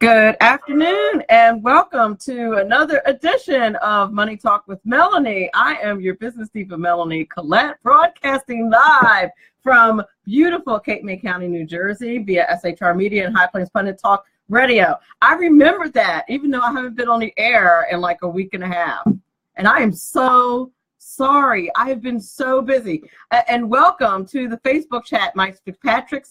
Good afternoon and welcome to another edition of Money Talk with Melanie. I am your business diva, Melanie Collette, broadcasting live from beautiful Cape May County, New Jersey via SHR Media and High Plains Pundit Talk Radio. I remember that even though I haven't been on the air in like a week and a half. And I am so sorry. I have been so busy. And welcome to the Facebook chat, Mike Fitzpatrick,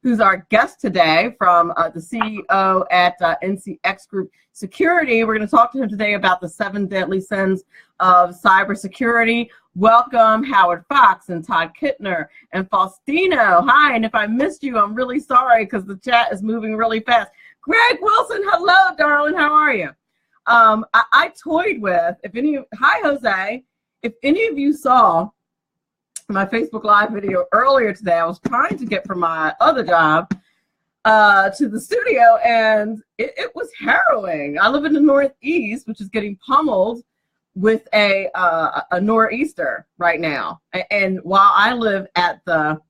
who's our guest today from the CEO at NCX Group Security. We're going to talk to him today about the 7 deadly sins of cybersecurity. Welcome, Howard Fox and Todd Kittner and Faustino. Hi, and if I missed you, I'm really sorry because the chat is moving really fast. Greg Wilson, hello, darling. How are you? I toyed with, hi, Jose. If any of you saw my Facebook Live video earlier today, I was trying to get from my other job to the studio, and it was harrowing. I live in the Northeast, which is getting pummeled with a nor'easter right now. And while I live at the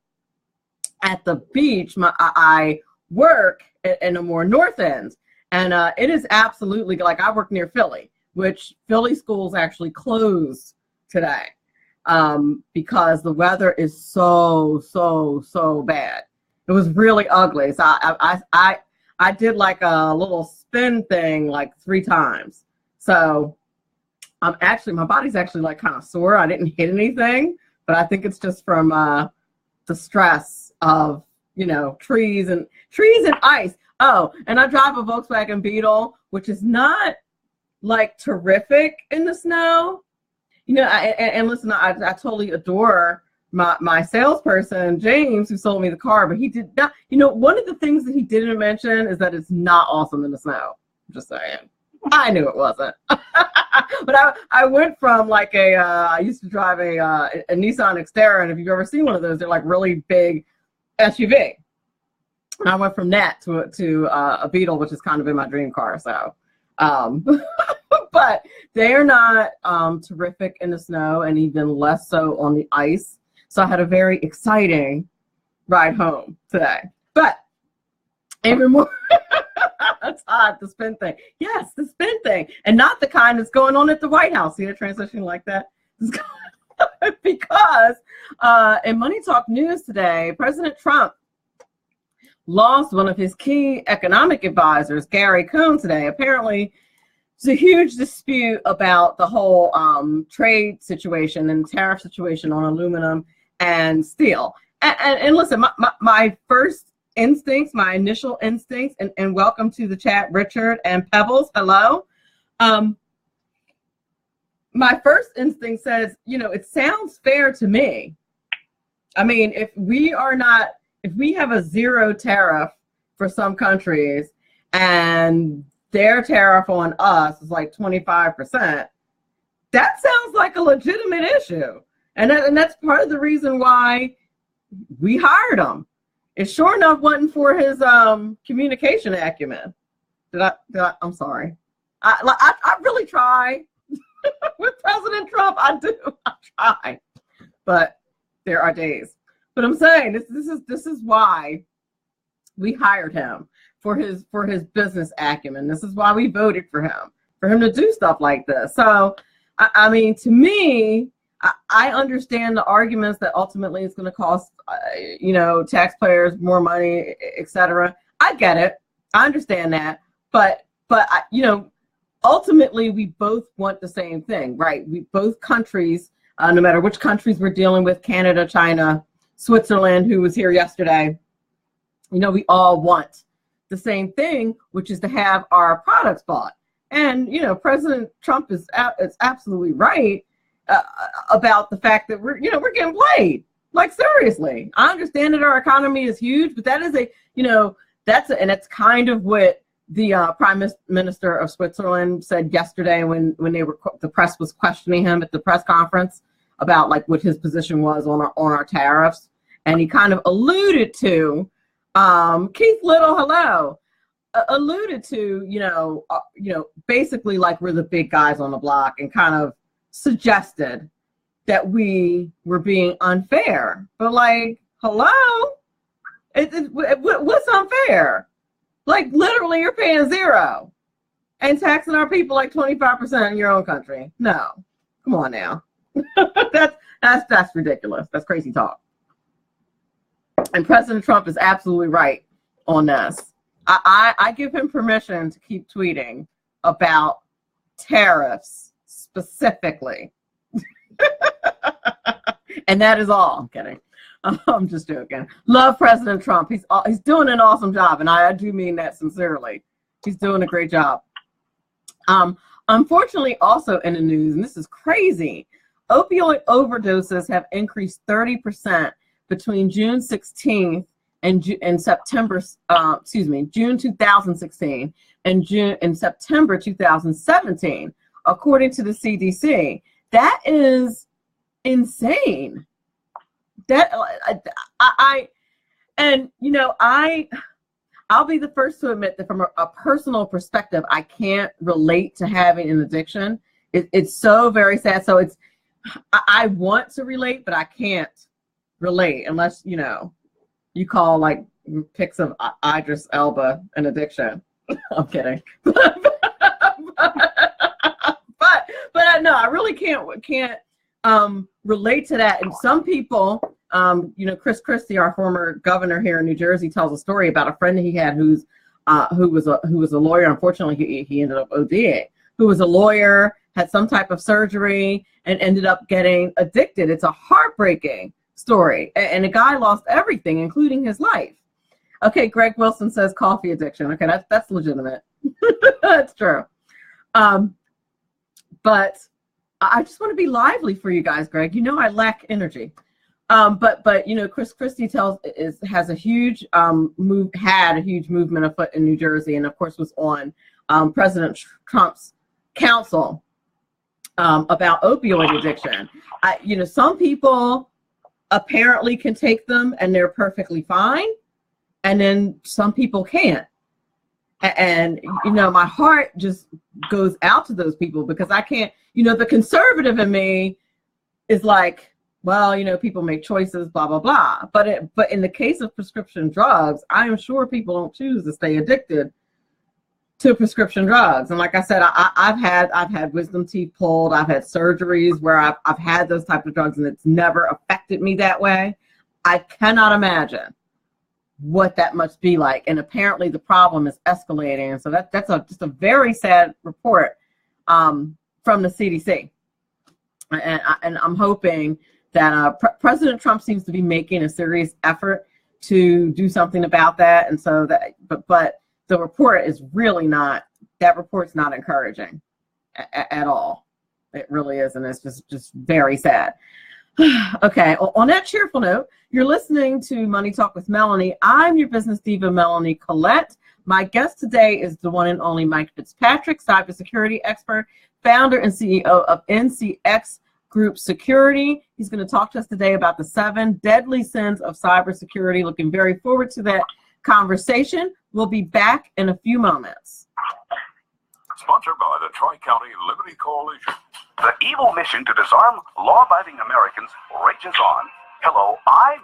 beach, I work in a more north end, and it is absolutely like I work near Philly, which Philly schools actually closed today. Because the weather is so bad. It was really ugly. So I did like a little spin thing like 3 times. So my body's actually like kind of sore. I didn't hit anything, but I think it's just from the stress of, trees and ice. Oh, and I drive a Volkswagen Beetle, which is not like terrific in the snow. And listen, I totally adore my salesperson, James, who sold me the car, but he did not, one of the things that he didn't mention is that it's not awesome in the snow. I'm just saying. I knew it wasn't. But I went from like I used to drive a Nissan Xterra, and if you've ever seen one of those, they're like really big SUV. And I went from that to a Beetle, which is kind of in my dream car, so. But they are not terrific in the snow, and even less so on the ice. So I had a very exciting ride home today. But even more, Todd, the spin thing. Yes, the spin thing, and not the kind that's going on at the White House. See the transition like that? Because in Money Talk News today, President Trump lost one of his key economic advisors, Gary Cohn, today. Apparently, it's a huge dispute about the whole trade situation and tariff situation on aluminum and steel. And listen, my first instincts, my initial instincts, and welcome to the chat, Richard and Pebbles. Hello. My first instinct says, it sounds fair to me. I mean, if we have a 0 tariff for some countries and their tariff on us is like 25%, that sounds like a legitimate issue. And that's part of the reason why we hired him. It sure enough wasn't for his communication acumen. I'm sorry. I really try. With President Trump, I do. I try. But there are days. But I'm saying this is why we hired him, for his business acumen. This is why we voted for him to do stuff like this. So, I mean, to me, I understand the arguments that ultimately it's going to cost, taxpayers more money, etc. I get it. I understand that. But ultimately, we both want the same thing, right? We both countries, no matter which countries we're dealing with, Canada, China, Switzerland, who was here yesterday, we all want the same thing, which is to have our products bought. And, President Trump is absolutely right about the fact that we're getting played. Like, seriously. I understand that our economy is huge, but that is and that's kind of what the Prime Minister of Switzerland said yesterday when the press was questioning him at the press conference about like what his position was on our tariffs. And he kind of alluded to, Keith Little, hello, alluded to, basically like we're the big guys on the block, and kind of suggested that we were being unfair. But like, hello, What's unfair? Like literally you're paying zero and taxing our people like 25% in your own country. No, come on now. that's ridiculous. That's crazy talk. And President Trump is absolutely right on this. I give him permission to keep tweeting about tariffs specifically. And that is all. I'm kidding. I'm just joking. Love President Trump. He's doing an awesome job, and I do mean that sincerely. He's doing a great job. Unfortunately, also in the news, and this is crazy, opioid overdoses have increased 30% between June 16th and September, June 2016 and September 2017, according to the CDC. That is insane. That I'll be the first to admit that from a personal perspective, I can't relate to having an addiction. It's so very sad. So I want to relate, but I can't relate unless, you call like pics of Idris Elba an addiction. I'm kidding. but no, I really can't relate to that. And some people, Chris Christie, our former governor here in New Jersey, tells a story about a friend he had who was a lawyer. Unfortunately, he ended up ODing. Who was a lawyer, had some type of surgery, and ended up getting addicted. It's a heartbreaking story, and the guy lost everything, including his life. Okay, Greg Wilson says coffee addiction. Okay, that's legitimate. That's true. But I just want to be lively for you guys, Greg. I lack energy. But Chris Christie had a huge movement afoot in New Jersey, and of course was on President Trump's council about opioid addiction. Some people apparently can take them and they're perfectly fine, and then some people can't. And my heart just goes out to those people because I can't. The conservative in me is like, well, people make choices, blah blah blah. But in the case of prescription drugs, I am sure people don't choose to stay addicted to prescription drugs. And like I said, I've had wisdom teeth pulled. I've had surgeries where I've had those type of drugs, and it's never affected me that way. I cannot imagine what that must be like. And apparently the problem is escalating. And so that's just a very sad report from the CDC. And I'm hoping that President Trump seems to be making a serious effort to do something about that. And so but the report is really that report's not encouraging at all. It really is. And it's just very sad. Okay, on that cheerful note, you're listening to Money Talk with Melanie. I'm your business diva, Melanie Collette. My guest today is the one and only Mike Fitzpatrick, cybersecurity expert, founder and CEO of NCX Group Security. He's going to talk to us today about the 7 deadly sins of cybersecurity. Looking very forward to that conversation. We'll be back in a few moments. Sponsored by the Tri-County Liberty Coalition. The evil mission to disarm law-abiding Americans rages on. Hello, I'm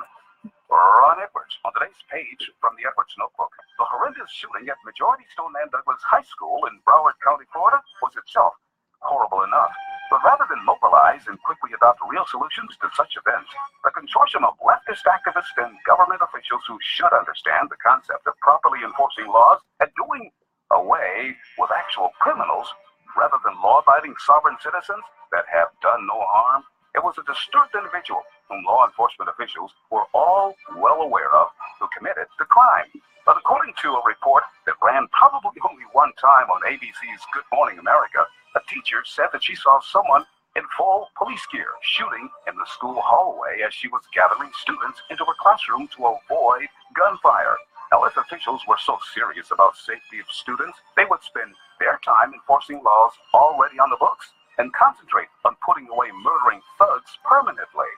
Ron Edwards. On today's page from the Edwards Notebook, the horrendous shooting at Majority Stoneman Douglas High School in Broward County, Florida, was itself horrible enough. But rather than mobilize and quickly adopt real solutions to such events, the consortium of leftist activists and government officials who should understand the concept of properly enforcing laws and doing away with actual criminals rather than law-abiding sovereign citizens that have done no harm. It was a disturbed individual whom law enforcement officials were all well aware of who committed the crime. But according to a report that ran probably only one time on ABC's Good Morning America, a teacher said that she saw someone in full police gear shooting in the school hallway as she was gathering students into her classroom to avoid gunfire. Now, if officials were so serious about safety of students, they would spend their time enforcing laws already on the books and concentrate on putting away murdering thugs permanently.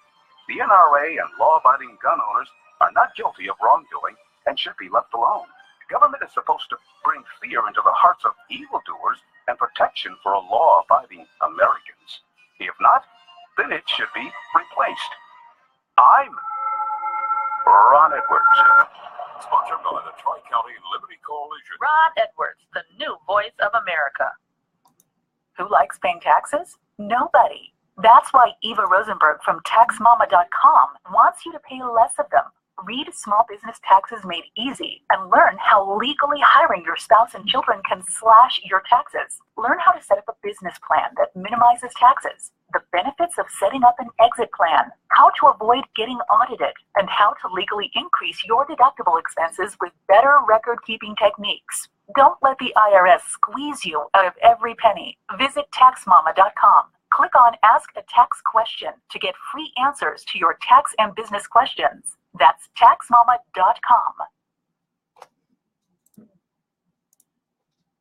The NRA and law-abiding gun owners are not guilty of wrongdoing and should be left alone. The government is supposed to bring fear into the hearts of evildoers and protection for law-abiding Americans. If not, then it should be replaced. I'm Ron Edwards. Sponsored by the Tri-County Liberty Coalition. Ron Edwards, the new voice of America. Who likes paying taxes? Nobody. That's why Eva Rosenberg from TaxMama.com wants you to pay less of them. Read Small Business Taxes Made Easy and learn how legally hiring your spouse and children can slash your taxes. Learn how to set up a business plan that minimizes taxes, the benefits of setting up an exit plan, how to avoid getting audited, and how to legally increase your deductible expenses with better record-keeping techniques. Don't let the IRS squeeze you out of every penny. Visit TaxMama.com. Click on Ask a Tax Question to get free answers to your tax and business questions. That's TaxMama.com.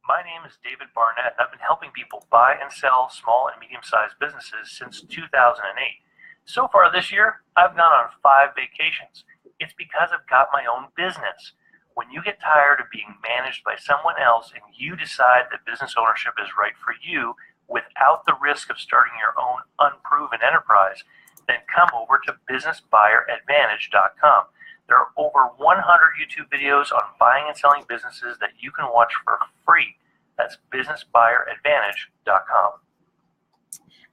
My name is David Barnett, and I've been helping people buy and sell small and medium-sized businesses since 2008. So far this year, I've gone on 5 vacations. It's because I've got my own business. When you get tired of being managed by someone else and you decide that business ownership is right for you without the risk of starting your own unproven enterprise, then come over to businessbuyeradvantage.com. There are over 100 YouTube videos on buying and selling businesses that you can watch for free. That's businessbuyeradvantage.com.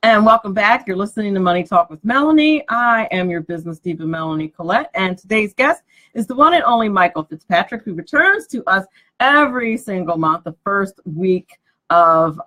And welcome back. You're listening to Money Talk with Melanie. I am your business diva, Melanie Collette, and today's guest is the one and only Michael Fitzpatrick, who returns to us every single month, the first week of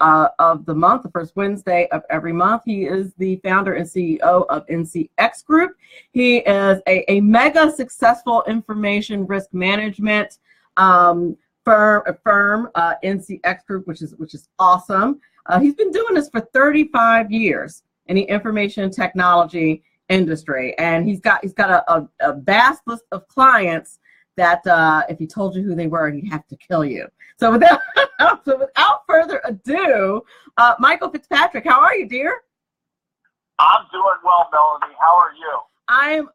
the month, the first Wednesday of every month. He is the founder and CEO of NCX Group. He is a mega successful information risk management firm, NCX Group, which is awesome. He's been doing this for 35 years in the information technology industry, and he's got a vast list of clients that if he told you who they were, he'd have to kill you. So without further ado, Michael Fitzpatrick, how are you, dear? I'm doing well, Melanie. How are you?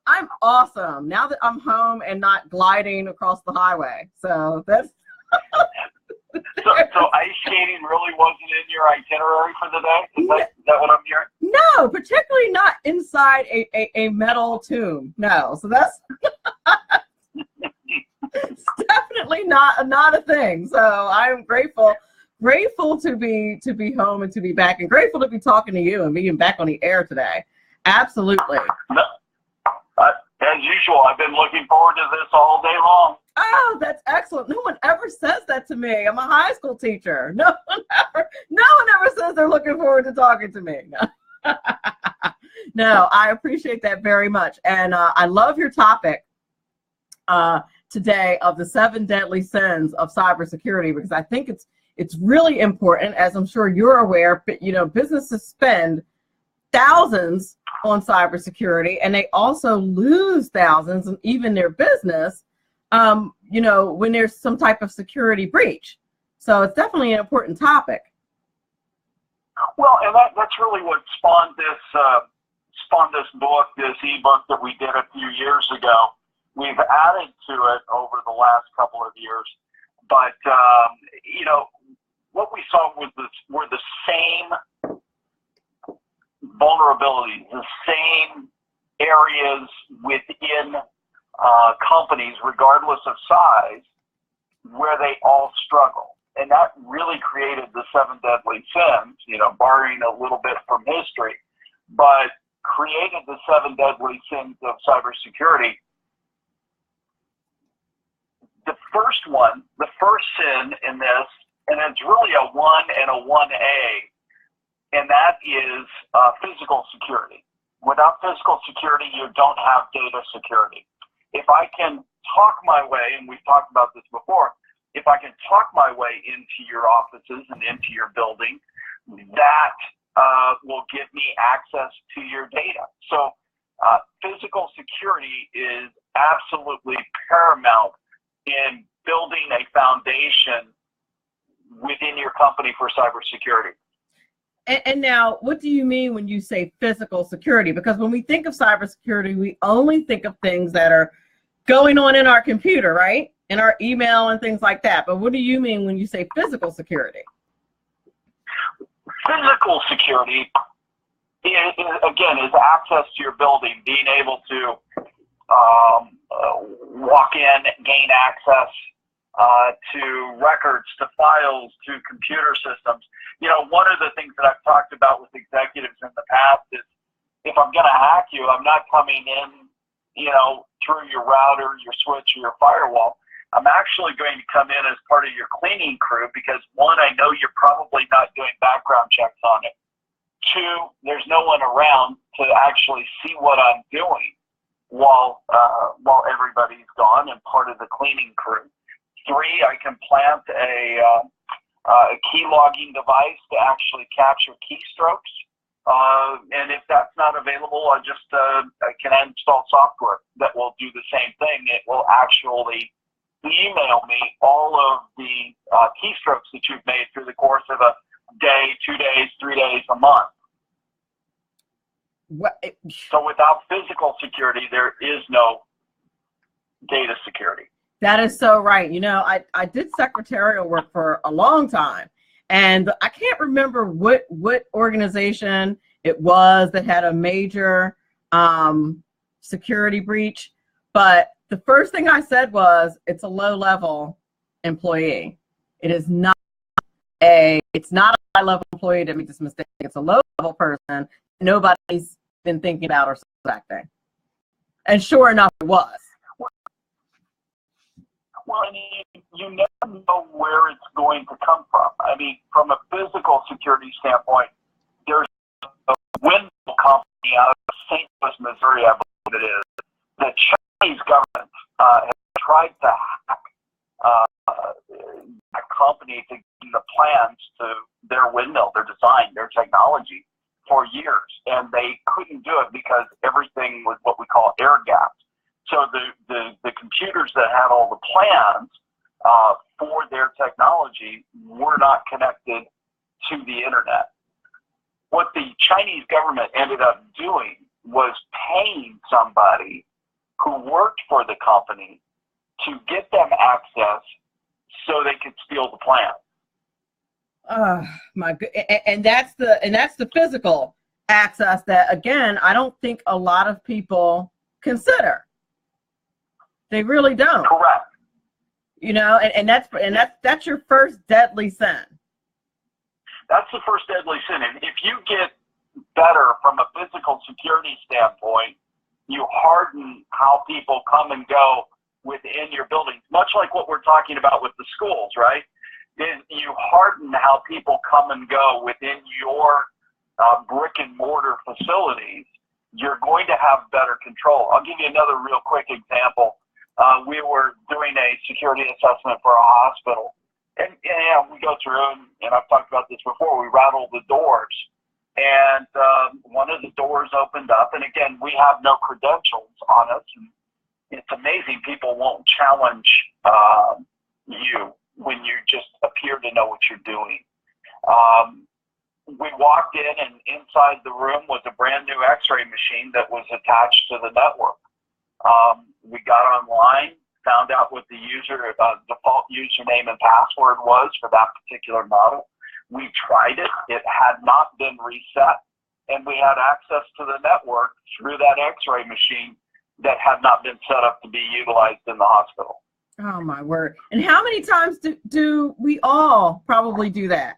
I'm awesome now that I'm home and not gliding across the highway. So that's so ice skating really wasn't in your itinerary for the day? Is that what I'm hearing? No, particularly not inside a metal tomb. No, so that's it's definitely not a thing. So I'm grateful to be home and to be back, and grateful to be talking to you and being back on the air today. Absolutely. No, as usual, I've been looking forward to this all day long. Oh, that's excellent. No one ever says that to me. I'm a high school teacher. No one ever says they're looking forward to talking to me. No. No, I appreciate that very much. And I love your topic today of the 7 deadly sins of cybersecurity, because I think it's really important, as I'm sure you're aware. But businesses spend thousands on cybersecurity, and they also lose thousands, and even their business, when there's some type of security breach. So it's definitely an important topic. Well, and that's really what spawned this book, this ebook that we did a few years ago. We've added to it over the last couple of years, but what we saw were the same vulnerabilities, the same areas within companies, regardless of size, where they all struggle. And that really created the 7 deadly sins, borrowing a little bit from history, but created the 7 deadly sins of cybersecurity. The first sin in this, and it's really a 1 and a 1A, and that is physical security. Without physical security, you don't have data security. If I can talk my way, and we've talked about this before, if I can talk my way into your offices and into your building, that will give me access to your data. So physical security is absolutely paramount in building a foundation within your company for cybersecurity. And now, what do you mean when you say physical security? Because when we think of cybersecurity, we only think of things that are going on in our computer, right? In our email and things like that. But what do you mean when you say physical security? Physical security is access to your building, being able to walk in, gain access to records, to files, to computer systems. You know, one of the things that I've talked about with executives in the past is, if I'm going to hack you, I'm not coming in, you know, through your router, your switch, or your firewall. I'm actually going to come in as part of your cleaning crew because, one, I know you're probably not doing background checks on it. Two, there's no one around to actually see what I'm doing while everybody's gone and part of the cleaning crew. Three, I can plant a key logging device to actually capture keystrokes. And if that's not available, I can install software that will do the same thing. It will actually email me all of the keystrokes that you've made through the course of a day, 2 days, 3 days, a month. So without physical security, there is no data security. That is so right. You know, I did secretarial work for a long time, and I can't remember what organization it was that had a major security breach, but the first thing I said was, it's a low-level employee. It is not it's not a high-level employee that made this mistake. It's a low-level person nobody's been thinking about or suspecting. And sure enough, it was. Well, I mean, you never know where it's going to come from. I mean, from a physical security standpoint, there's a window company out of St. Louis, Missouri, I believe it is. The Chinese government has tried to hack a company to get the plans to their windmill, their design, their technology for years, and they couldn't do it because everything was what we call air gapped. So the computers that had all the plans for their technology were not connected to the internet. What the Chinese government ended up doing was paying somebody who worked for the company to get them access so they could steal the plan. My good, and that's the physical access that, again, I don't think a lot of people consider. They really don't. Correct. You know, and that's your first deadly sin. That's the first deadly sin. And if you get better from a physical security standpoint, you harden how people come and go within your buildings, much like what we're talking about with the schools, right? You harden how people come and go within your brick and mortar facilities. You're going to have better control. I'll give you another real quick example. We were doing a security assessment for a hospital, and we go through, and I've talked about this before, we rattled the doors, and one of the doors opened up, and again, we have no credentials on us, and it's amazing people won't challenge you when you just appear to know what you're doing. We walked in, and inside the room was a brand new x-ray machine that was attached to the network. We got online, found out what the default username and password was for that particular model. We tried it. It had not been reset, and we had access to the network through that x-ray machine that had not been set up to be utilized in the hospital. Oh, my word. And how many times do we all probably do that,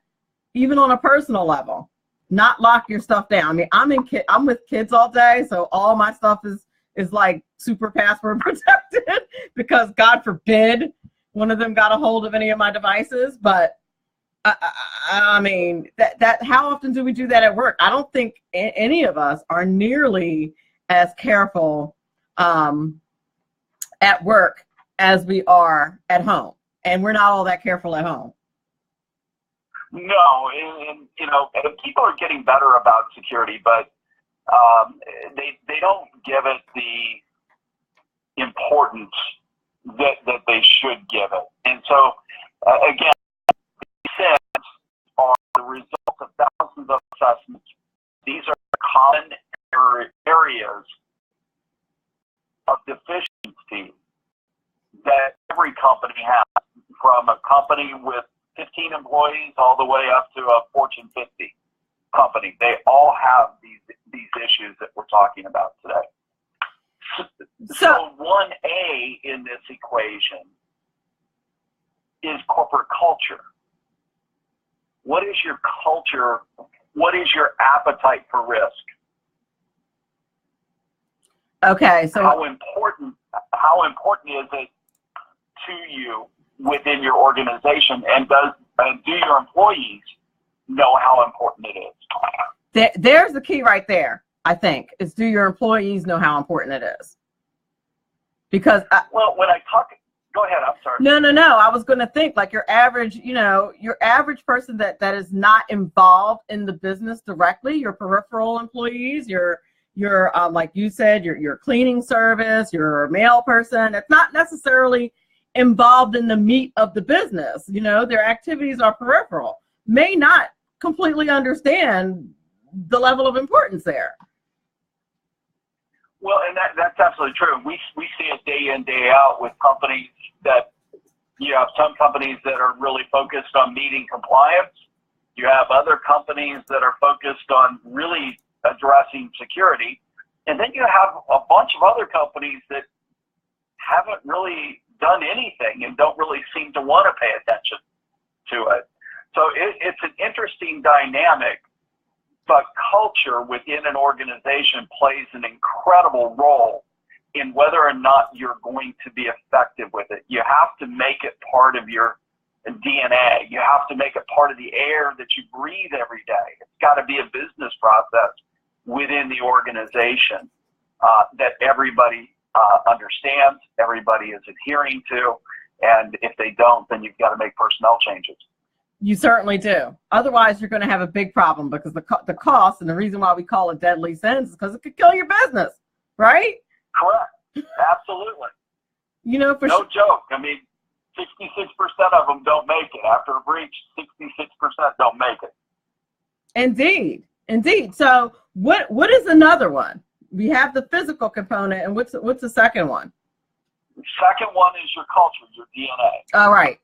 even on a personal level? Not lock your stuff down. I mean, I'm with kids all day, so all my stuff is like super password protected because, God forbid, one of them got a hold of any of my devices. But I mean, that how often do we do that at work? I don't think any of us are nearly as careful at work as we are at home, and we're not all that careful at home. No, and you know, people are getting better about security, but they don't give it the importance that they should give it. And so, again, these sins are the result of thousands of assessments. These are common areas of deficiency that every company has, from a company with 15 employees all the way up to a Fortune 50 company. They all have these issues that we're talking about today. So 1A in this equation is corporate culture. What is your culture? What is your appetite for risk? Okay, so how important is it to you within your organization, and do your employees know how important it is? There's the key right there, I think, is do your employees know how important it is? Because when I talk, go ahead, I'm sorry. No. I was going to think like your average person that is not involved in the business directly, your peripheral employees, your like you said, your cleaning service, your mail person, it's not necessarily involved in the meat of the business. Their activities are peripheral, may not completely understand the level of importance there. Well, and that's absolutely true. We see it day in, day out with companies that you have some companies that are really focused on meeting compliance. You have other companies that are focused on really addressing security. And then you have a bunch of other companies that haven't really done anything and don't really seem to want to pay attention to it. So it's an interesting dynamic, but culture within an organization plays an incredible role in whether or not you're going to be effective with it. You have to make it part of your DNA. You have to make it part of the air that you breathe every day. It's got to be a business process within the organization that everybody understands, everybody is adhering to, and if they don't, then you've got to make personnel changes. You certainly do. Otherwise, you're going to have a big problem, because the cost, and the reason why we call it deadly sins is because it could kill your business, right? Correct. Absolutely. No joke. I mean, 66% of them don't make it. After a breach, 66% don't make it. Indeed. So what is another one? We have the physical component, and what's the second one? The second one is your culture, your DNA. All right.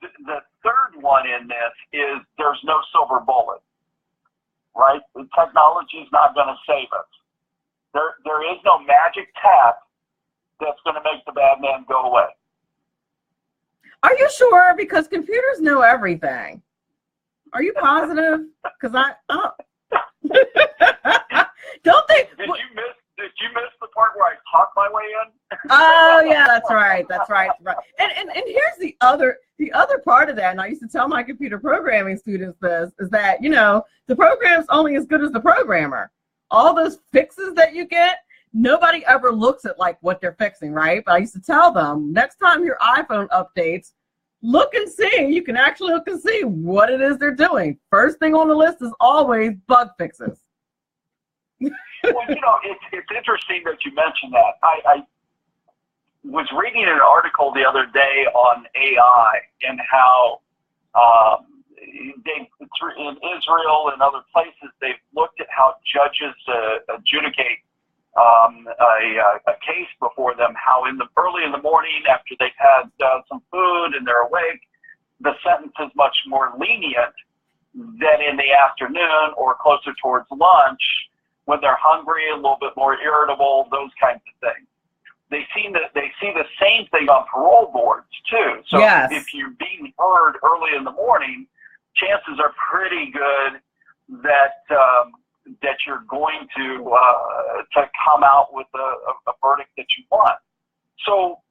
The third one in this is there's no silver bullet, right? The technology is not going to save us. There is no magic tap that's going to make the bad man go away. Are you sure? Because computers know everything. Are you positive? Because don't they? Did you miss the part where I talked my way in? Oh yeah, that's right. And here's the other part of that. And I used to tell my computer programming students this, is that the program's only as good as the programmer. All those fixes that you get, nobody ever looks at like what they're fixing, right? But I used to tell them, next time your iPhone updates, look and see. You can actually look and see what it is they're doing. First thing on the list is always bug fixes. Well, it's interesting that you mentioned that. I was reading an article the other day on AI and how in Israel and other places, they've looked at how judges adjudicate a case before them, how early in the morning after they've had some food and they're awake, the sentence is much more lenient than in the afternoon or closer towards lunch when they're hungry, a little bit more irritable, those kinds of things. They see the same thing on parole boards too. So yes. If you're being heard early in the morning, chances are pretty good that you're going to come out with a verdict that you want. So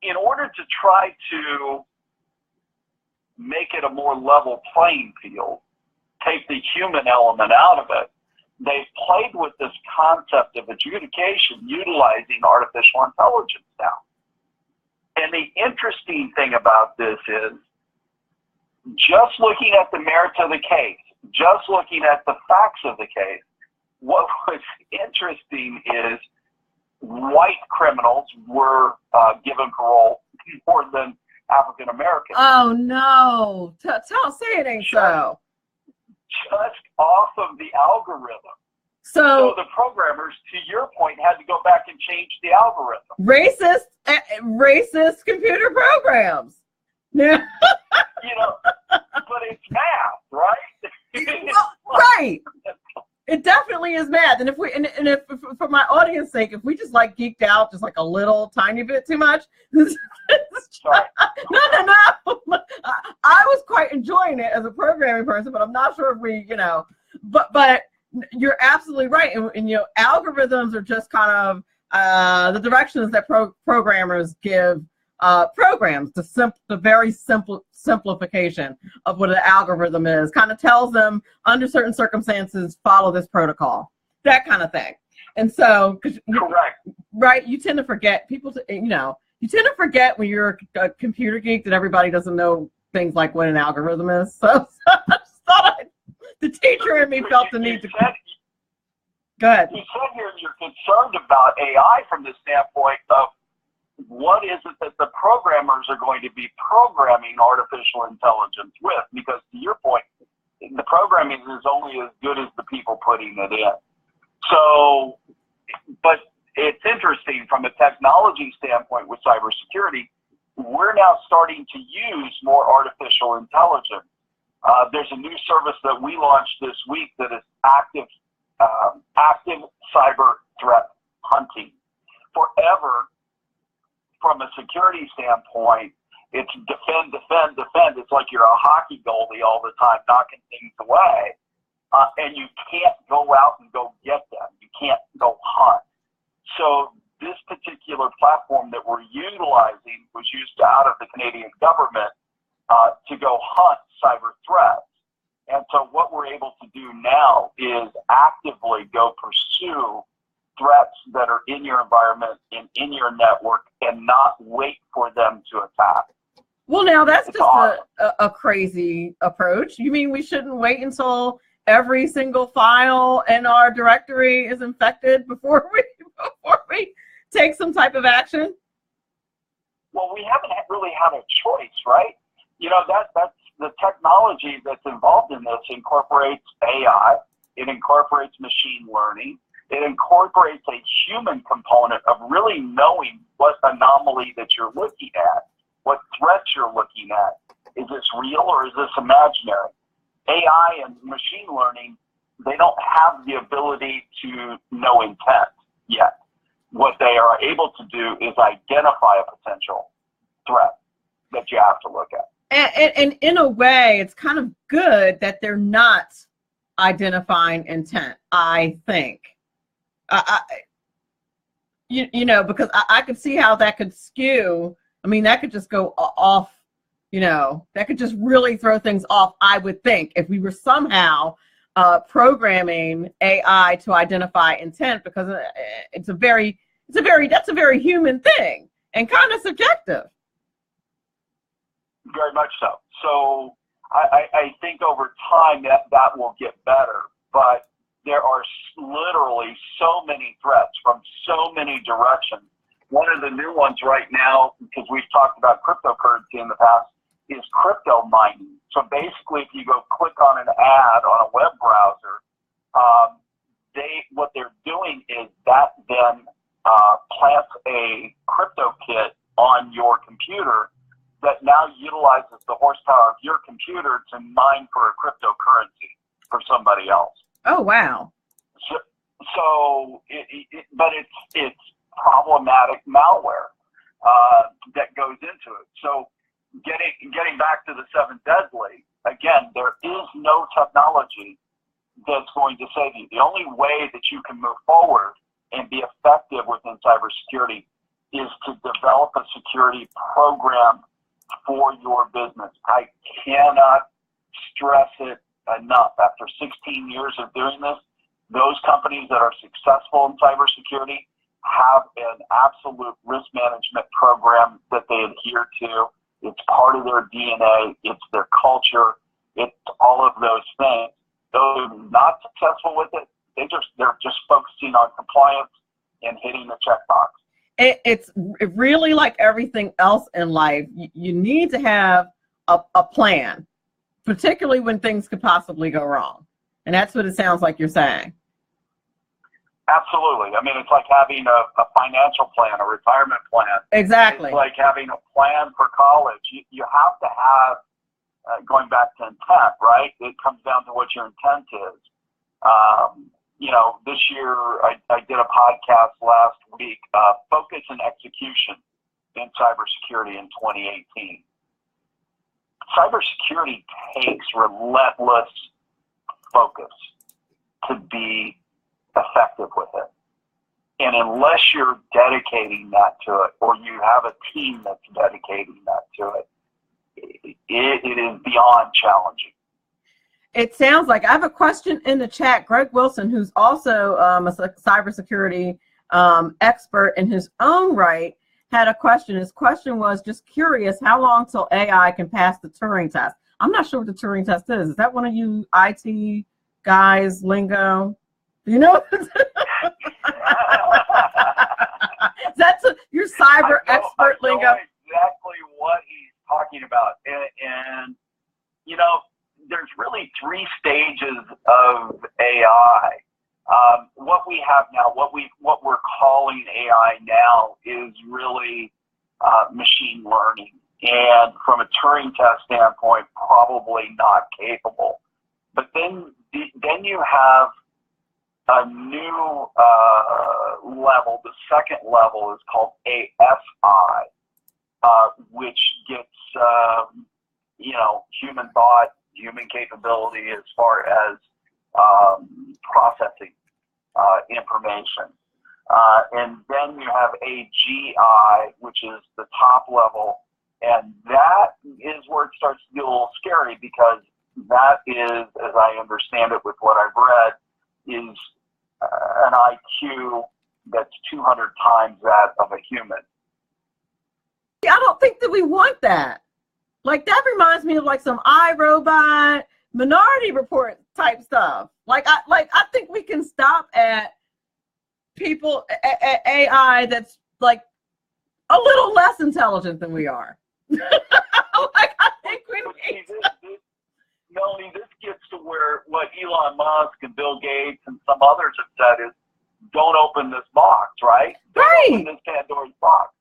in order to try to make it a more level playing field, take the human element out of it, they've played with this concept of adjudication utilizing artificial intelligence now. And the interesting thing about this is just looking at the merits of the case, just looking at the facts of the case, what was interesting is white criminals were given parole more than African Americans. Oh no! Say it ain't so. Just off of the algorithm. So the programmers, to your point, had to go back and change the algorithm. Racist computer programs. Yeah. But it's math, right? Right. it definitely is math. And if we, and if for my audience sake, if we just like geeked out just like a little tiny bit too much, Sorry. no. I was quite enjoying it as a programming person, but I'm not sure if we, but you're absolutely right. And algorithms are just kind of the directions that programmers give programs. The very simple simplification of what an algorithm is kind of tells them under certain circumstances follow this protocol, that kind of thing. And so, correct, right? You tend to forget you tend to forget when you're a computer geek that everybody doesn't know things like what an algorithm is. So I just thought the teacher in me felt the need to. Go ahead. You said here you're concerned about AI from the standpoint of what is it that the programmers are going to be programming artificial intelligence with? Because to your point, the programming is only as good as the people putting it in. So, but it's interesting from a technology standpoint with cybersecurity, we're now starting to use more artificial intelligence. There's a new service that we launched this week that is active cyber threat hunting. Forever, from a security standpoint, it's defend. It's like you're a hockey goalie all the time, knocking things away, and you can't go out and go get them. You can't go hunt. So this particular platform that we're utilizing was used out of the Canadian government to go hunt cyber threats. And so what we're able to do now is actively go pursue threats that are in your environment and in your network and not wait for them to attack. Well, now that's just awesome. a crazy approach. You mean we shouldn't wait until every single file in our directory is infected before we take some type of action? Well, we haven't really had a choice, right? That's the technology that's involved in this incorporates AI. It incorporates machine learning. It incorporates a human component of really knowing what anomaly that you're looking at, what threats you're looking at. Is this real or is this imaginary? AI and machine learning, they don't have the ability to know intent yet. What they are able to do is identify a potential threat that you have to look at. And in a way, it's kind of good that they're not identifying intent, I think. Because I could see how that could skew. I mean, that could just go off, that could just really throw things off, I would think, if we were somehow programming AI to identify intent, because that's a very human thing and kind of subjective. Very much so. So I think over time that will get better, but there are literally so many threats from so many directions. One of the new ones right now, because we've talked about cryptocurrency in the past, is crypto mining. So basically, if you go click on an ad on a web browser, what they're doing is that then plants a crypto kit on your computer that now utilizes the horsepower of your computer to mine for a cryptocurrency for somebody else. Oh, wow. But it's problematic malware that goes into it. So getting back to the 7 deadly, again, there is no technology that's going to save you. The only way that you can move forward and be effective within cybersecurity is to develop a security program for your business. I cannot stress it enough. After 16 years of doing this, those companies that are successful in cybersecurity have an absolute risk management program that they adhere to. It's part of their DNA. It's their culture. It's all of those things. Those who are not successful with it, they're just focusing on compliance and hitting the checkbox. It's really like everything else in life. You need to have a plan, particularly when things could possibly go wrong. And that's what it sounds like you're saying. Absolutely. I mean, it's like having a financial plan, a retirement plan. Exactly. It's like having a plan for college. You have to have, going back to intent, right? It comes down to what your intent is. this year I did a podcast last week, Focus and Execution in Cybersecurity in 2018. Cybersecurity takes relentless focus to be effective with it. And unless you're dedicating that to it, or you have a team that's dedicating that to it, it is beyond challenging. It sounds like I have a question in the chat. Greg Wilson, who's also a cybersecurity expert in his own right, had a question. His question was just curious, how long till AI can pass the Turing test? I'm not sure what the Turing test is. Is that one of you IT guys, lingo? Do you know? That's your cyber expert lingo. I know exactly what he's talking about. And there's really 3 stages of AI. What we have now, what we're calling AI now, is really machine learning, and from a Turing test standpoint, probably not capable. But then you have a new level. The second level is called ASI, which gets human thought, human capability as far as processing information. And then you have AGI, which is the top level, and that is where it starts to get a little scary, because that is, as I understand it with what I've read, is an IQ that's 200 times that of a human. I don't think that we want that. Like, that reminds me of like some iRobot, Minority Report type stuff. I think we can stop at people, at AI that's like a little less intelligent than we are. I think we need Melanie, this gets to where what Elon Musk and Bill Gates and some others have said is, don't open this box, right? Don't open this Pandora's box.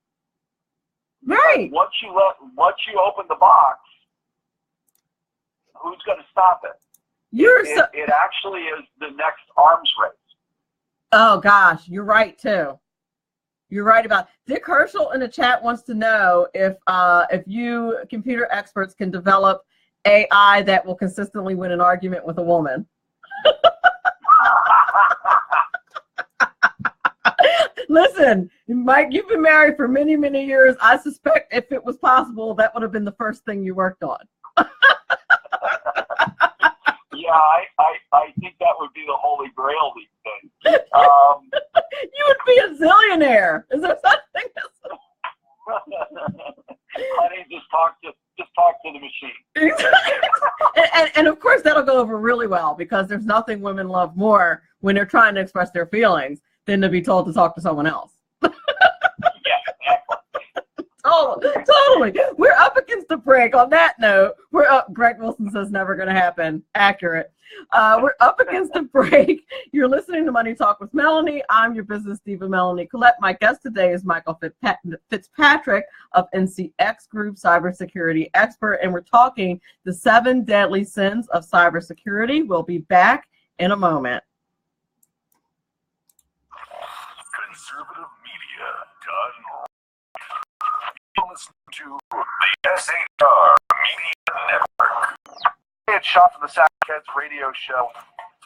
Right. Once you open the box, who's going to stop it? It actually is the next arms race. Oh gosh, you're right too. You're right about Dick Herschel in the chat wants to know if you computer experts can develop AI that will consistently win an argument with a woman. Listen, Mike, you've been married for many, many years. I suspect if it was possible, that would have been the first thing you worked on. Yeah, I think that would be the holy grail these days. You would be a zillionaire. Is there such thing as honey, just talk to the machine. and of course that'll go over really well, because there's nothing women love more when they're trying to express their feelings than to be told to talk to someone else. Totally. We're up against the break. On that note, we're up. Greg Wilson says never going to happen. Accurate. We're up against the break. You're listening to Money Talk with Melanie. I'm your business diva, Melanie Collette. My guest today is Michael Fitzpatrick of NCX Group, cybersecurity expert, and we're talking the 7 deadly sins of cybersecurity. We'll be back in a moment. Conservative media done right. You listen to the SHR Media Network. Hey, it's Sean from the Sackheads Radio Show.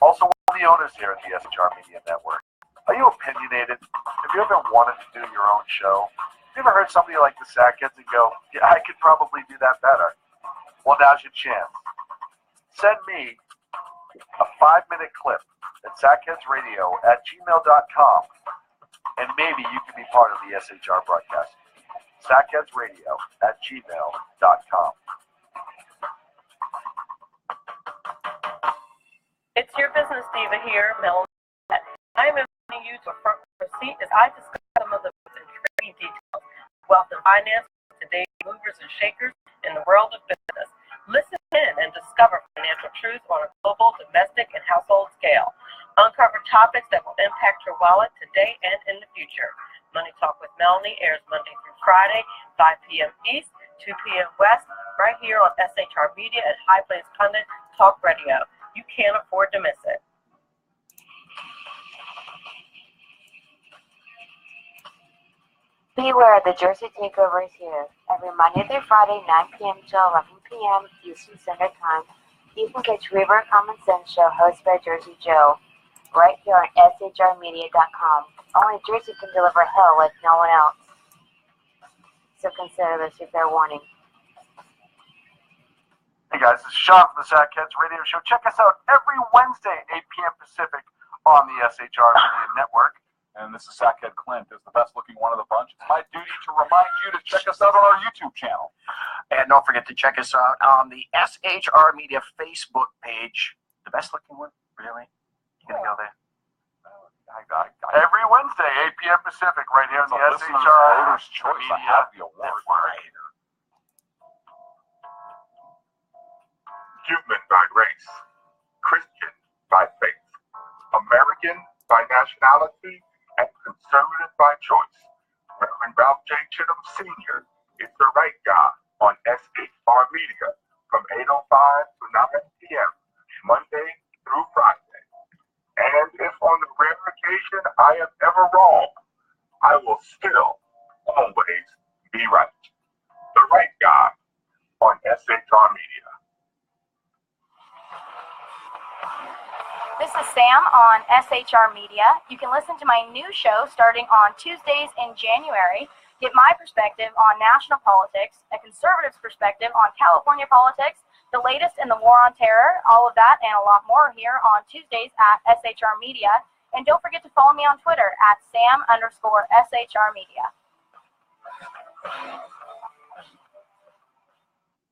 Also one of the owners here at the SHR Media Network. Are you opinionated? Have you ever wanted to do your own show? Have you ever heard somebody like the Sackheads and go, yeah, I could probably do that better? Well, now's your chance. Send me a 5-minute clip at sackheadsradio@gmail.com, and maybe you can be part of the SHR broadcast. sackheadsradio@gmail.com. It's your business diva here, Melanie. I am inviting you to a front row seat as I discuss some of the most intriguing details of wealth and finance, today's movers and shakers in the world of business. Listen in and discover financial truths on a global, domestic, and household scale. Uncover topics that will impact your wallet today and in the future. Money Talk with Melanie airs Monday through Friday, 5 p.m. East, 2 p.m. West, right here on SHR Media and High Plains Pundit Talk Radio. You can't afford to miss it. Beware, the Jersey Takeover is here. Every Monday through Friday, 9 p.m. to 11 p.m. Eastern Standard Time, you can catch River Common Sense Show hosted by Jersey Joe, right here on shrmedia.com. Only Jersey can deliver hell like no one else. So consider this your fair warning. Hey guys, this is Sean from the Sackheads Radio Show. Check us out every Wednesday, 8 p.m. Pacific on the SHR Media Network. And this is Sackhead Clint, is the best looking one of the bunch. It's my duty to remind you to check us out on our YouTube channel. And don't forget to check us out on the SHR Media Facebook page. The best looking one? Really? You gonna go there? Every Wednesday, 8 p.m. Pacific, right here on the SHR Voters' Choice. Media I have the award. Network. Human by race, Christian by faith, American by nationality, and conservative by choice. Reverend Ralph J. Chittum Sr. is the right guy on SHR Media from 8:05 to 9 p.m. Monday through Friday. And if on the rare occasion I am ever wrong, I will still always be right. The right guy on SHR Media. This is Sam on SHR Media. You can listen to my new show starting on Tuesdays in January. Get my perspective on national politics, a conservative's perspective on California politics, the latest in the war on terror, all of that and a lot more here on Tuesdays at SHR Media. And don't forget to follow me on Twitter at Sam_SHR Media.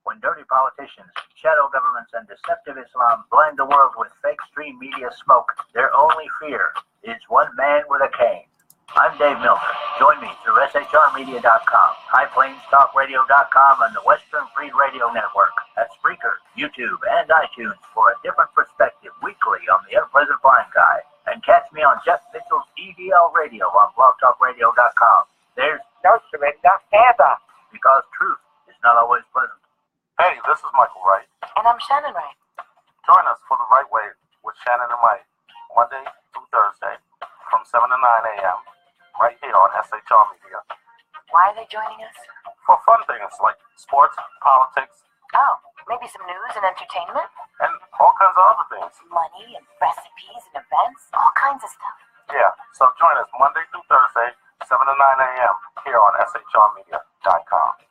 When dirty politicians, shadow governments, and deceptive Islam blind the world with fake stream media smoke, their only fear is one man with a cane. I'm Dave Milner. Join me through shrmedia.com, highplainstalkradio.com, and the Western Free Radio Network at Spreaker, YouTube, and iTunes for a different perspective weekly on the unpleasant blind guy. And catch me on Jeff Mitchell's EVL Radio on blogtalkradio.com. There's no surrender ever, because truth is not always pleasant. Hey, this is Michael Wright. And I'm Shannon Wright. Join us for The Right Way with Shannon and Mike, Monday through Thursday from 7 to 9 a.m. right here on SHR Media. Why are they joining us? For fun things like sports, politics, Oh, maybe some news and entertainment? and all kinds of other things. Money and recipes and events? All kinds of stuff. Yeah, so join us Monday through Thursday, 7 to 9 a.m. here on shrmedia.com.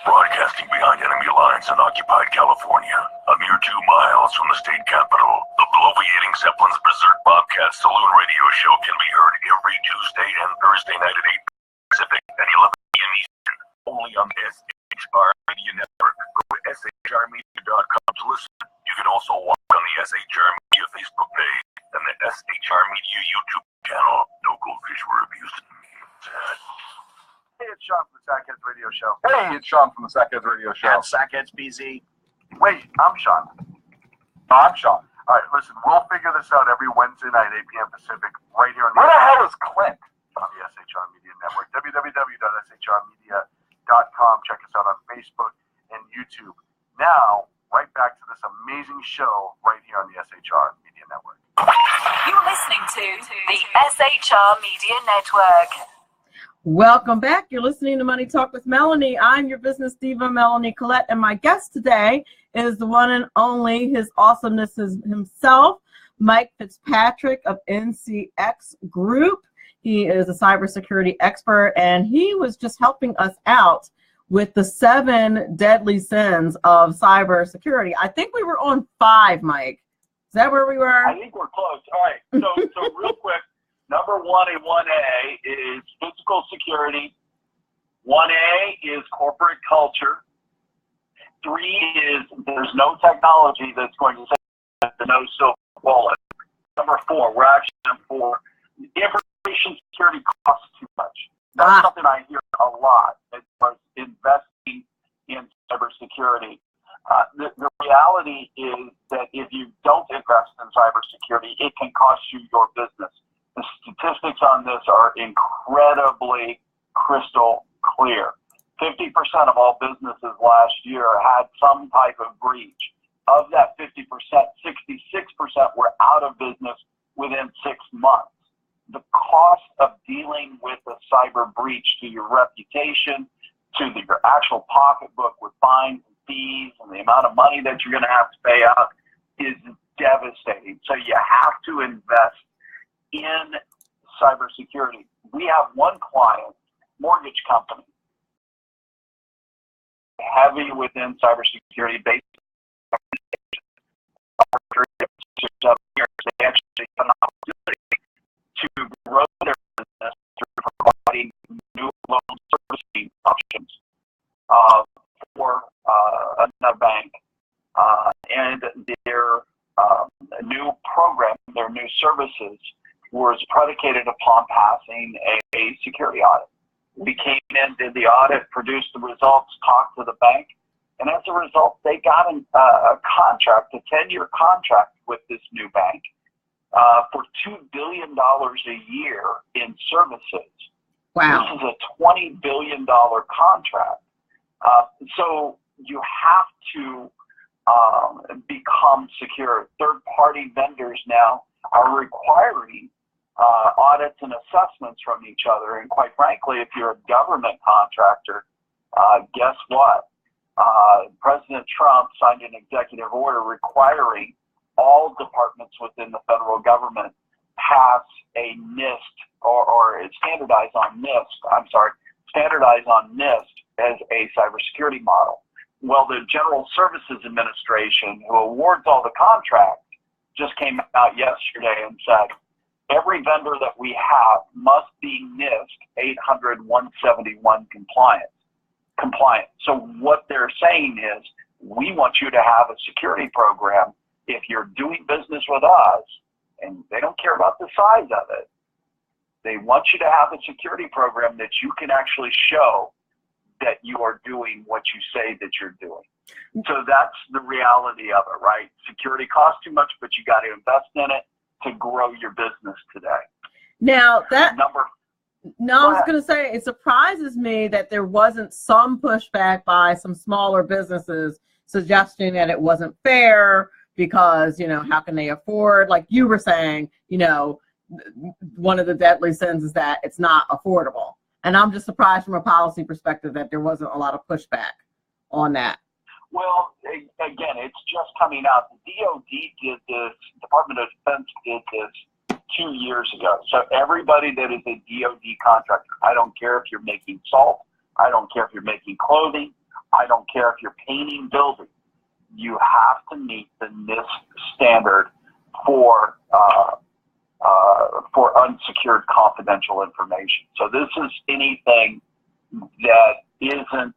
Broadcasting behind enemy lines in occupied California, a mere 2 miles from the state capital, the bloviating Zeppelin's Berserk Bobcat Saloon Radio Show can be heard every Tuesday and Thursday night at 8 Pacific and 11 p.m. Eastern, only on the SHR Media Network. Go to shrmedia.com to listen. You can also watch on the SHR Media Facebook page and the SHR Media YouTube channel. No goldfish were abused. Hey, it's Sean from the Sackheads Radio Show. Hey, it's Sean from the Sackheads Radio Show. And Sackheads BZ. Wait, I'm Sean. I'm Sean. All right, listen, we'll figure this out every Wednesday night, 8 p.m. Pacific, right here on Where the hell is Clint? on the SHR Media Network, www.shrmedia.com. Check us out on Facebook and YouTube. Now, right back to this amazing show right here on the SHR Media Network. You're listening to the SHR Media Network. Welcome back. You're listening to Money Talk with Melanie. I'm your business diva, Melanie Collette, and my guest today is the one and only, his awesomeness is himself, Mike Fitzpatrick of NCX Group. He is a cybersecurity expert, and he was just helping us out with the 7 deadly sins of cybersecurity. I think we were on 5, Mike. Is that where we were? I think we're close. All right. So real quick, number 1 and 1A is physical security. 1A is corporate culture. 3 is there's no technology that's going to say no silver bullet. Number 4, we're actually on 4. Information security costs too much. That's something I hear a lot as far as investing in cybersecurity. The reality is that if you don't invest in cybersecurity, it can cost you your business. The statistics on this are incredibly crystal clear. 50% of all businesses last year had some type of breach. Of that 50%, 66% were out of business within 6 months. cost of dealing with a cyber breach to your reputation, to your actual pocketbook with fines and fees and the amount of money that you're going to have to pay out is devastating. So you have to invest in cybersecurity. We have one client, mortgage company, heavy within cybersecurity based on 6 or 7 years. They actually have an opportunity to grow their business through providing new loan servicing options for another bank. And their new program, their new services, was predicated upon passing a security audit. We came in, did the audit, produced the results, talked to the bank, and as a result, they got a contract, a 10-year contract with this new bank for $2 billion a year in services. Wow. This is a $20 billion contract. So you have to become secure. Third-party vendors now are requiring audits and assessments from each other. And quite frankly, if you're a government contractor, guess what? President Trump signed an executive order requiring all departments within the federal government pass a NIST or standardize on NIST as a cybersecurity model. Well, the General Services Administration, who awards all the contracts, just came out yesterday and said, every vendor that we have must be NIST 800-171 compliant. So what they're saying is, we want you to have a security program if you're doing business with us, and they don't care about the size of it. They want you to have a security program that you can actually show that you are doing what you say that you're doing. So that's the reality of it, right? Security costs too much, but you got to invest in it to grow your business today. Now I was going to say, it surprises me that there wasn't some pushback by some smaller businesses suggesting that it wasn't fair because, how can they afford, like you were saying, one of the deadly sins is that it's not affordable. And I'm just surprised from a policy perspective that there wasn't a lot of pushback on that. Well, again, it's just coming out. The DOD did this, Department of Defense did this 2 years ago. So everybody that is a DOD contractor, I don't care if you're making salt, I don't care if you're making clothing, I don't care if you're painting buildings, you have to meet the NIST standard for unsecured confidential information. So this is anything that isn't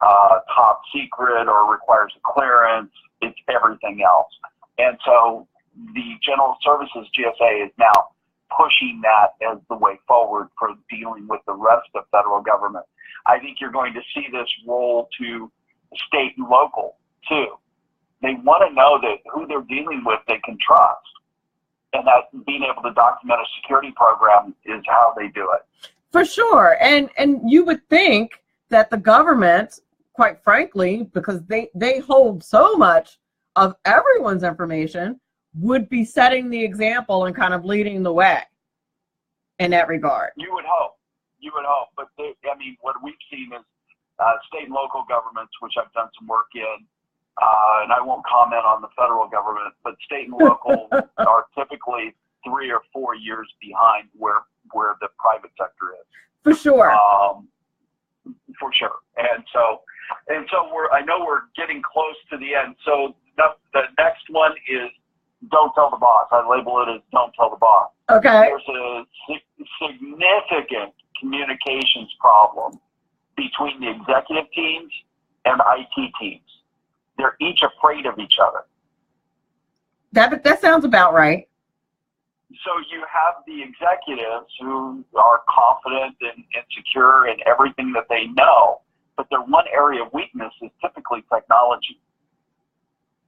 top secret or requires a clearance. It's everything else. And so the General Services GSA is now pushing that as the way forward for dealing with the rest of federal government. I think you're going to see this roll to state and local too. They want to know that who they're dealing with they can trust. And that being able to document a security program is how they do it. For sure. And you would think that the government, quite frankly, because they hold so much of everyone's information, would be setting the example and kind of leading the way in that regard. You would hope. But what we've seen is state and local governments, which I've done some work in, and I won't comment on the federal government, but state and local are typically 3 or 4 years behind where the private sector is. For sure. For sure. And so I know we're getting close to the end. So the next one is don't tell the boss. I label it as don't tell the boss. Okay. There's a significant communications problem between the executive teams and IT teams. They're each afraid of each other. That sounds about right. So you have the executives who are confident and secure in everything that they know, but their one area of weakness is typically technology.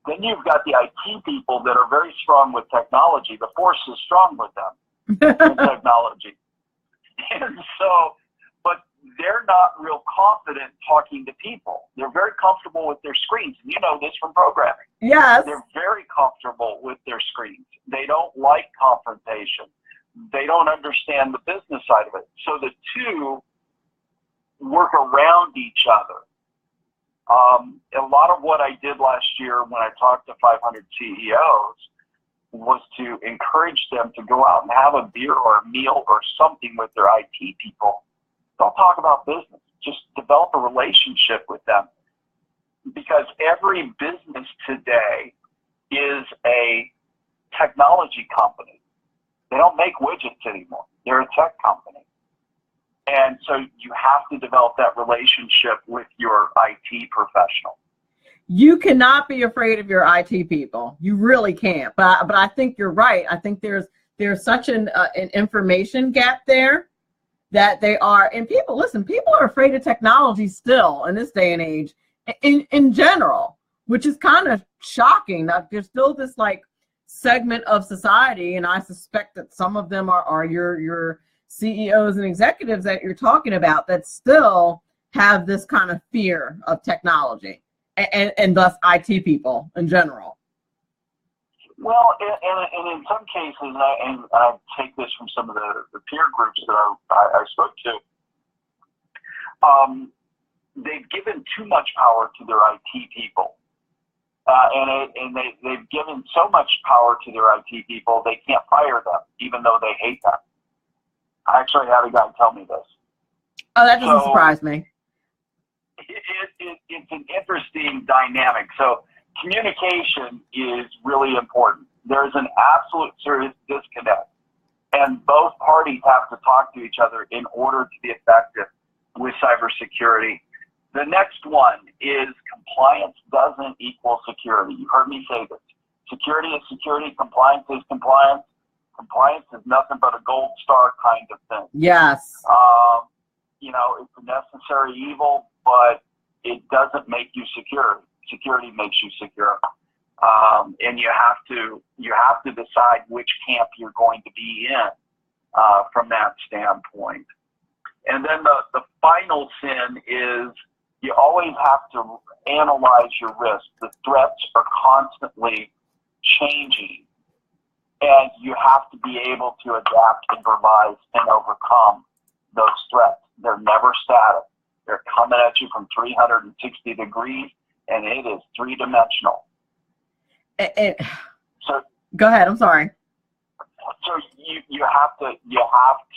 Then you've got the IT people that are very strong with technology. The force is strong with them in technology. And so, but they're not real confident talking to people. They're very comfortable with their screens. And you know this from programming. Yes. They're very comfortable with their screens. They don't like confrontation. they don't understand the business side of it. So the two work around each other. A lot of what I did last year when I talked to 500 CEOs was to encourage them to go out and have a beer or a meal or something with their IT people. Don't talk about business. Just develop a relationship with them. Because every business today is a technology company. They don't make widgets anymore. They're a tech company. And so you have to develop that relationship with your IT professional. You cannot be afraid of your IT people. You really can't. But I think you're right. I think there's such an information gap there that they are. And people, listen, people are afraid of technology still in this day and age in general, which is kind of shocking. That there's still this like segment of society, and I suspect that some of them are your CEOs and executives that you're talking about that still have this kind of fear of technology and thus IT people in general. Well, and in some cases, and I take this from some of the peer groups that I spoke to, they've given too much power to their IT people. And they've given so much power to their IT people, they can't fire them, even though they hate them. I actually had a guy tell me this. Oh, that doesn't surprise me. It's an interesting dynamic. So communication is really important. There's an absolute serious disconnect. And both parties have to talk to each other in order to be effective with cybersecurity. The next one is compliance doesn't equal security. You've heard me say this. Security is security. Compliance is compliance. Compliance is nothing but a gold star kind of thing. Yes. It's a necessary evil, but it doesn't make you secure. Security makes you secure. And you have to decide which camp you're going to be in from that standpoint. And then the final sin is you always have to analyze your risk. The threats are constantly changing, and you have to be able to adapt, improvise, and overcome those threats. They're never static. They're coming at you from 360 degrees, and it is three-dimensional. So go ahead. I'm sorry. So you have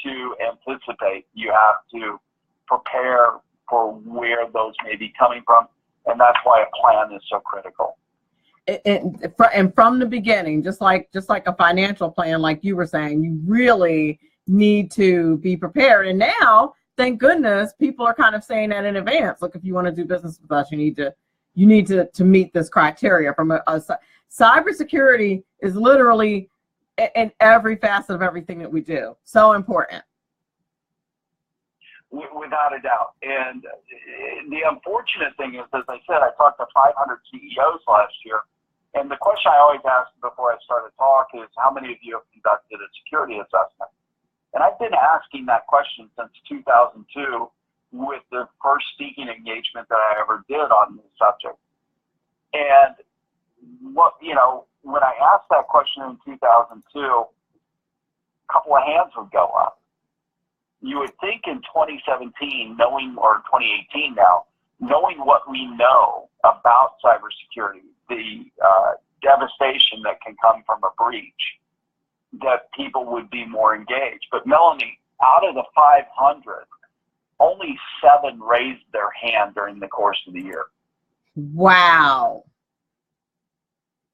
to anticipate. You have to prepare for where those may be coming from, and that's why a plan is so critical. And from the beginning, just like a financial plan, like you were saying, you really need to be prepared. And now, thank goodness, people are kind of saying that in advance. Look, if you want to do business with us, you need to meet this criteria. From cybersecurity is literally in every facet of everything that we do. So important. Without a doubt. And the unfortunate thing is, as I said, I talked to 500 CEOs last year. And the question I always ask before I start a talk is, how many of you have conducted a security assessment? And I've been asking that question since 2002 with the first speaking engagement that I ever did on this subject. And when I asked that question in 2002, a couple of hands would go up. You would think in 2017, or 2018 now, knowing what we know about cybersecurity, the devastation that can come from a breach, that people would be more engaged. But Melanie, out of the 500, only 7 raised their hand during the course of the year. Wow.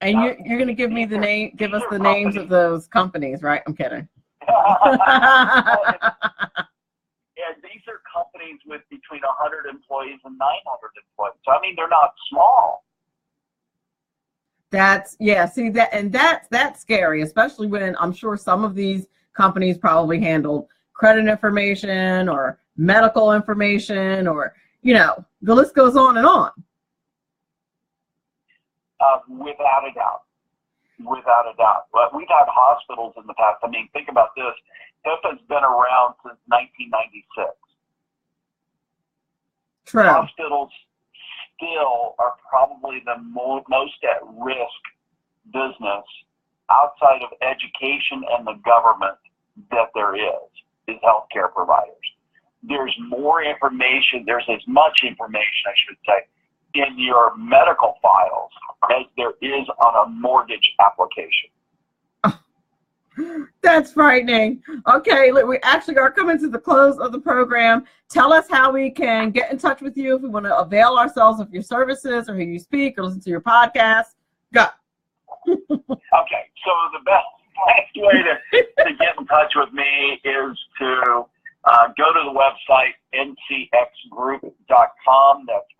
And you're going to give us the names of those companies, right? I'm kidding. And these are companies with between 100 employees and 900 employees. So, I mean, they're not small. That's scary, especially when I'm sure some of these companies probably handled credit information or medical information, or, the list goes on and on. Without a doubt. Without a doubt. But we've had hospitals in the past. I mean, think about this. HIPAA's been around since 1996. True. Hospitals still are probably the most at-risk business outside of education and the government that there is healthcare providers. There's more information, there's as much information, I should say, in your medical files as there is on a mortgage application. That's frightening. Okay, look, we actually are coming to the close of the program. Tell us how we can get in touch with you if we want to avail ourselves of your services or hear you speak or listen to your podcast. Go. Okay, so the best way to get in touch with me is to go to the website ncxgroup.com. That's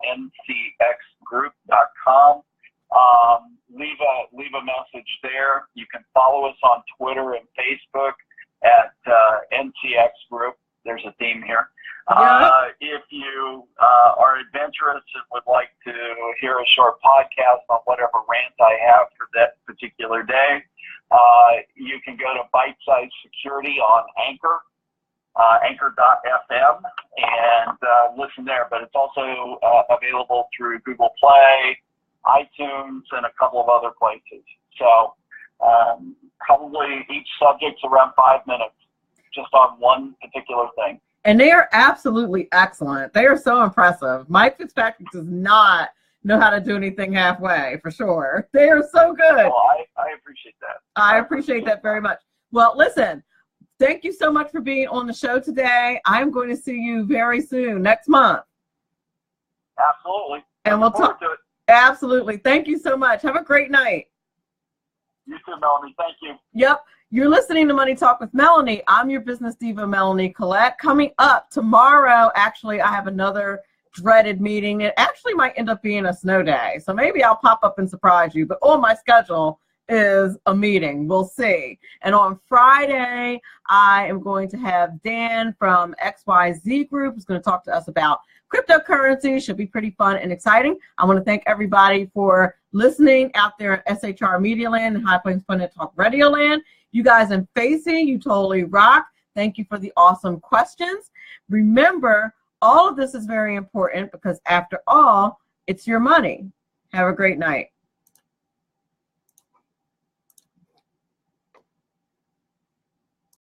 ncxgroup.com. Leave a message there. You can follow us on Twitter and Facebook at NCX Group. There's a theme here. If you are adventurous and would like to hear a short podcast on whatever rant I have for that particular day, you can go to Bite Size Security on Anchor, anchor.fm, and listen there. But it's also available through Google Play, iTunes, and a couple of other places. So probably each subject's around 5 minutes, just on one particular thing. And they are absolutely excellent. They are so impressive. Mike Fitzpatrick does not know how to do anything halfway, for sure. They are so good. Well, I appreciate that. I appreciate that very much. Well, listen, thank you so much for being on the show today. I'm going to see you very soon, next month. Absolutely. And we'll talk to it. Absolutely. Thank you so much. Have a great night. You too, Melanie. Thank you. Yep. You're listening to Money Talk with Melanie. I'm your business diva, Melanie Collette. Coming up tomorrow, actually, I have another dreaded meeting. It actually might end up being a snow day, so maybe I'll pop up and surprise you. But on my schedule is a meeting. We'll see. And on Friday, I am going to have Dan from XYZ Group who's going to talk to us about cryptocurrency. Should be pretty fun and exciting. I want to thank everybody for listening out there in SHR Media Land and High Plains Planet Talk Radio Land. You guys in Facey, you totally rock. Thank you for the awesome questions. Remember, all of this is very important because after all, it's your money. Have a great night.